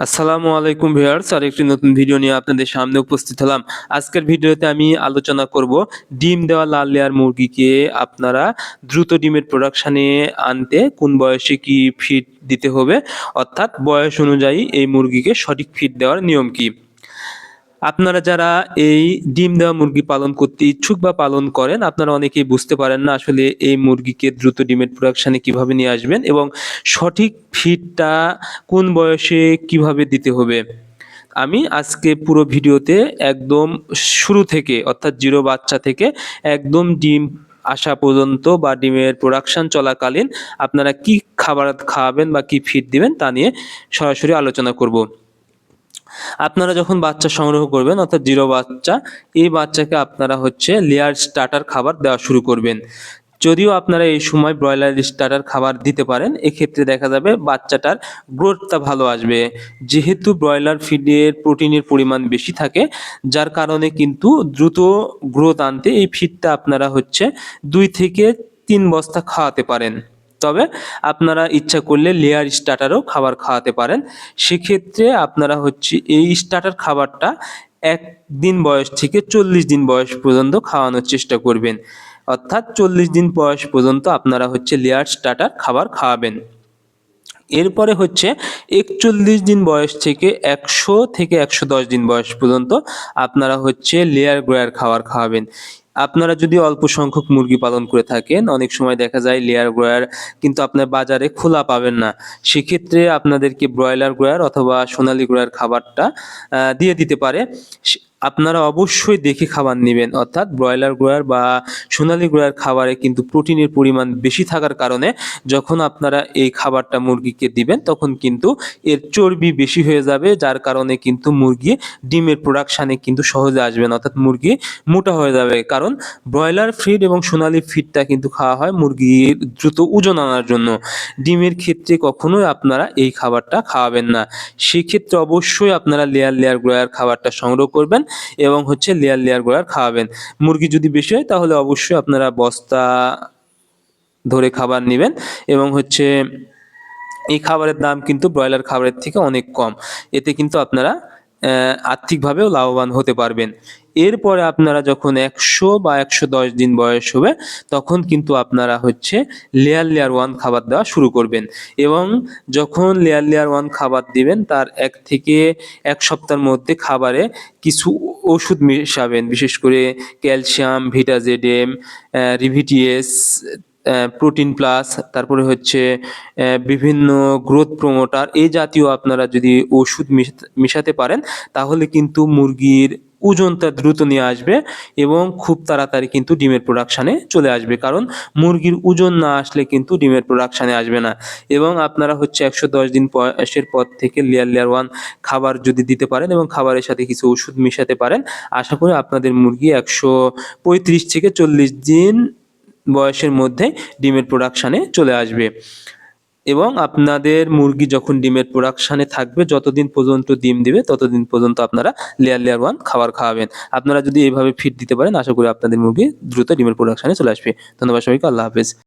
আসসালামু আলাইকুম ভিউয়ার্স, আরেকটি নতুন ভিডিও নিয়ে আপনাদের সামনে উপস্থিত হলাম। আজকের ভিডিওতে আমি আলোচনা করব ডিম দেওয়া লাল লেয়ার মুরগিকে আপনারা দ্রুত ডিমের প্রোডাকশনে আনতে কোন বয়সে কি ফিড দিতে হবে, অর্থাৎ বয়স অনুযায়ী এই মুরগিকে সঠিক ফিড দেওয়ার নিয়ম কি। আপনারা যারা এই ডিম দেওয়া মুরগি পালন করতে ইচ্ছুক বা পালন করেন, আপনারা অনেকেই বুঝতে পারেন না আসলে এই মুরগিকে দ্রুত ডিমের প্রোডাকশনে কিভাবে নিয়ে আসবেন এবং সঠিক ফিডটা কোন বয়সে কিভাবে দিতে হবে। আমি আজকে পুরো ভিডিওতে একদম শুরু থেকে, অর্থাৎ জিরো বাচ্চা থেকে একদম ডিম আসা পর্যন্ত বা ডিমের প্রোডাকশন চলাকালীন আপনারা কি খাবার খাওয়াবেন বা কি ফিড দিবেন তা নিয়ে সরাসরি আলোচনা করব। আপনারা যখন বাচ্চা সংগ্রহ করবেন, অর্থাৎ জিরো বাচ্চা, এই বাচ্চাকে আপনারা লেয়ার স্টার্টার খাবার দেওয়া শুরু করবেন। যদিও আপনারা এই সময় ব্রয়লার স্টার্টার খাবার দিতে পারেন, এক্ষেত্রে দেখা যাবে বাচ্চাটার গ্রোথটা ভালো আসবে। যেহেতু ব্রয়লার ফিডের প্রোটিনের পরিমাণ বেশি থাকে, যার কারণে কিন্তু দ্রুত গ্রোথ আনতে এই ফিডটা আপনারা 2 থেকে 3 বস্তা খাওয়াতে পারেন। তবে আপনারা ইচ্ছা করলে লেয়ার স্টার্টারও খাবার খাওয়াতে পারেন। সেক্ষেত্রে আপনারা এই স্টার্টার খাবারটা 1 দিন বয়স থেকে 40 দিন বয়স পর্যন্ত খাওয়ানোর চেষ্টা করবেন। অর্থাৎ 40 দিন বয়স পর্যন্ত আপনারা লেয়ার স্টার্টার খাবার খাওয়াবেন। এরপরে 41 দিন বয়স থেকে 100 থেকে 110 দিন বয়স পর্যন্ত আপনারা লেয়ার গ্রোয়ার খাবার খাওয়াবেন। আপনারা যদি অল্প সংখ্যক মুরগি পালন করে থাকেন, অনেক সময় দেখা যায় লেয়ার গ্রোয়ার কিন্তু আপনার বাজারে খোলা পাবেন না। সেক্ষেত্রে আপনাদেরকে ব্রয়লার গ্রোয়ার অথবা সোনালী গ্রোয়ার খাবারটা দিয়ে দিতে পারে। আপনারা অবশ্যই দেখে খাবার নেবেন, অর্থাৎ ব্রয়লার গ্রোয়ার বা সোনালী গ্রোয়ার খাবারে কিন্তু প্রোটিনের পরিমাণ বেশি থাকার কারণে যখন আপনারা এই খাবারটা মুরগিকে দিবেন তখন কিন্তু এর চর্বি বেশি হয়ে যাবে, যার কারণে কিন্তু মুরগি ডিমের প্রোডাকশানে কিন্তু সহজে আসবে না, অর্থাৎ মুরগি মোটা হয়ে যাবে। কারণ ব্রয়লার ফিড এবং সোনালী ফিডটা কিন্তু খাওয়া হয় মুরগির দ্রুত ওজন আনার জন্য। ডিমের ক্ষেত্রে কখনোই আপনারা এই খাবারটা খাওয়াবেন না। সেক্ষেত্রে অবশ্যই আপনারা লেয়ার গ্রোয়ার খাবারটা সংগ্রহ করবেন এবং লেয়ার গ্রোয়ার খাওয়াবেন। মুরগি যদি বেশি হয় তাহলে অবশ্যই আপনারা বস্তা ধরে খাবার নেবেন এবং এই খাবারের দাম কিন্তু ব্রয়লার খাবারের থেকে অনেক কম। এতে কিন্তু আপনারা আর্থিকভাবেও লাভবান হতে পারবেন। এরপরে আপনারা যখন 100 বা 110 দিন বয়স হবে তখন কিন্তু আপনারা লেয়ার 1 খাবার দেওয়া শুরু করবেন এবং যখন লেয়ার 1 খাবার দিবেন তার 1 থেকে 1 সপ্তাহের মধ্যে খাবারে কিছু ওষুধ মেশাবেন, বিশেষ করে ক্যালসিয়াম, ভিটাজেডএম, রিভিটিএস, প্রোটিন প্লাস, তারপরে বিভিন্ন গ্রোথ প্রমোটার, এই জাতীয় আপনারা যদি ওষুধ মেশাতে পারেন তাহলে কিন্তু মুরগির ওজনটা দ্রুত নিয়ে আসবে এবং খুব তাড়াতাড়ি কিন্তু ডিমের প্রোডাকশানে চলে আসবে। কারণ মুরগির ওজন না আসলে কিন্তু ডিমের প্রোডাকশানে আসবে না। এবং আপনারা 110 দিন বয়সের পর থেকে লেয়ার 1 খাবার যদি দিতে পারেন এবং খাবারের সাথে কিছু ওষুধ মেশাতে পারেন, আশা করি আপনাদের মুরগি 135 থেকে 40 দিন বয়সের মধ্যে ডিমের প্রোডাকশানে চলে আসবে। এবং আপনাদের মুরগি যখন ডিমের প্রোডাকশানে থাকবে, যতদিন পর্যন্ত ডিম দিবে ততদিন পর্যন্ত আপনারা লেয়ার 1 খাবার খাওয়াবেন। আপনারা যদি এইভাবে ফিড দিতে পারেন, আশা করি আপনাদের মুরগি দ্রুত ডিমের প্রোডাকশানে চলে আসবে। ধন্যবাদ সবাইকে। আল্লাহ হাফেজ।